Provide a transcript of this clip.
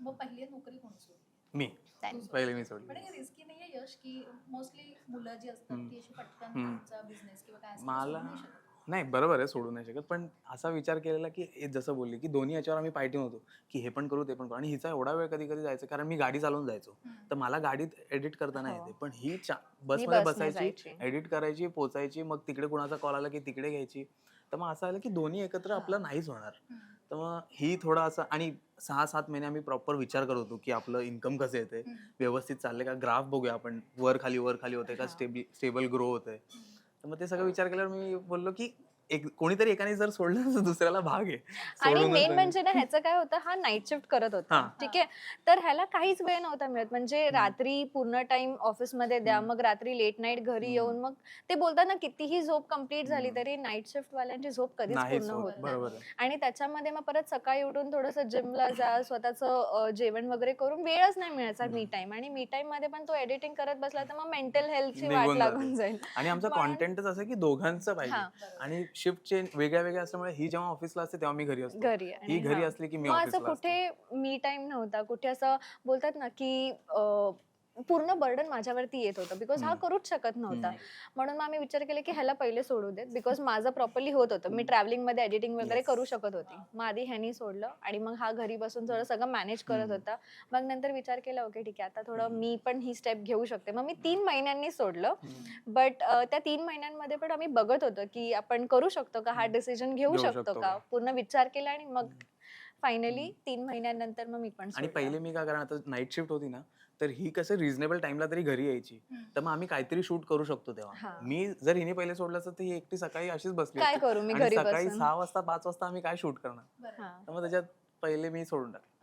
मग पहिली नोकरी कोण सोडली? मी पहिले मी सोडली. पण हे रिस्की नाहीये यश, की मोस्टली मुलं जी असतात ती अशी पटकन तुमचा बिझनेस किंवा काय असं मला सोडू नाही शकत. नाही, बरोबर आहे, सोडू नाही शकत. पण असा विचार केलेला की जसं बोलली की दोन्ही याच्यावर आम्ही पायटी होतो की हे पण करू ते पण करू. आणि हिचा एवढा वेळ कधी कधी जायचा कारण मी गाडी चालवून जायचो, तर मला गाडीत एडिट करता नाही येते. पण ही मी बसमध्ये बसने बसायची, जायची. एडिट करायची, पोचायची, मग तिकडे कुणाचा कॉल आला की तिकडे घ्यायची. तर मग असं आलं की दोन्ही एकत्र आपलं नाहीच होणार. तर मग ही थोडा असं, आणि 6-7 महिने आम्ही प्रॉपर विचार करत होतो की आपलं इन्कम कसं येते, व्यवस्थित चाललंय का, ग्राफ बघूया आपण, वर खाली होते का, स्टेबल ग्रो होतंय. तर मग ते सगळं विचार केल्यावर मी बोललो की कोणीतरी एकाने जर सोडलं तर दुसऱ्याला भाग आहे. आणि सोडूनच मेन नाही. म्हणजे ना ह्याचं काय होतं, हा नाईट शिफ्ट करत होता, ठीक आहे. तर ह्याला काहीच वेळ नव्हता मिळत. म्हणजे रात्री पूर्ण टाइम ऑफिसमध्ये द्या, मग रात्री लेट नाईट घरी येऊन, मग ते बोलतात ना कितीही झोप कंप्लीट झाली तरी नाईट शिफ्ट वाल्यांची झोप कधीच नाहीच पूर्ण होत, होत बरोबर नाही. आहे. आणि त्याच्यामध्ये मग परत सकाळी उठून थोडंसं जिमला जा, स्वतःचं जेवण वगैरे करून वेळच नाही मिळायचा मी टाइम. आणि मी टाइम मध्ये पण तो एडिटिंग करत बसला तर मग मेंटल हेल्थची वाट निघून लागून जाते. जाईल. आणि आमचं कॉन्टेंटच असं की दोघांचं पाहिजे. आणि शिफ्टचे वेगळ्या वेगळ्या असल्यामुळे ही जेव्हा ऑफिसला असते तेव्हा मी घरी असतो, घरी ही आणि घरी असली की मी मग असं ऑफिसला असतो. कुठे मी टाइम नव्हता, कुठे असं बोलतात ना की पूर्ण बर्डन माझ्यावरती येत होतं, बिकॉज हा करूच शकत नव्हता. म्हणून मग आम्ही विचार केला की ह्याला पहिले सोडू देत, बिकॉज माझं प्रॉपरली होत होतं, मी ट्रॅव्हलिंग मध्ये एडिटिंग वगैरे करू शकत होती. मग आधी ह्यानी सोडलं आणि मग हा घरी बसून थोडं सगळं मॅनेज करत होता. मग नंतर विचार केला ओके ठीक आहे, आता थोडं मी पण ही स्टेप घेऊ शकते. मग मी 3 महिन्यांनी सोडलं. बट त्या 3 महिन्यांमध्ये पण आम्ही बघत होतो की आपण करू शकतो का, हा डिसिजन घेऊ शकतो का, पूर्ण विचार केला. आणि मग फायनली 3 महिन्यानंतर मग मी पण आणि सोडलं. पहिले मी काय करणार, आता नाईट शिफ्ट होती ना, तर ही कसं रिझनेबल टाइमला तरी घरी यायची, तर मग आम्ही काहीतरी शूट करू शकतो तेव्हा. मी जर हिने पहिले सोडलं असतं तर ही एकटी सकाळी अशीच बसली काय असती करू मी आणि घरी सकाळी बसून. 6 वाजता 5 वाजता आम्ही काय शूट करणार. तर मग त्याच्यात पहिले मी सोडून टाकलं.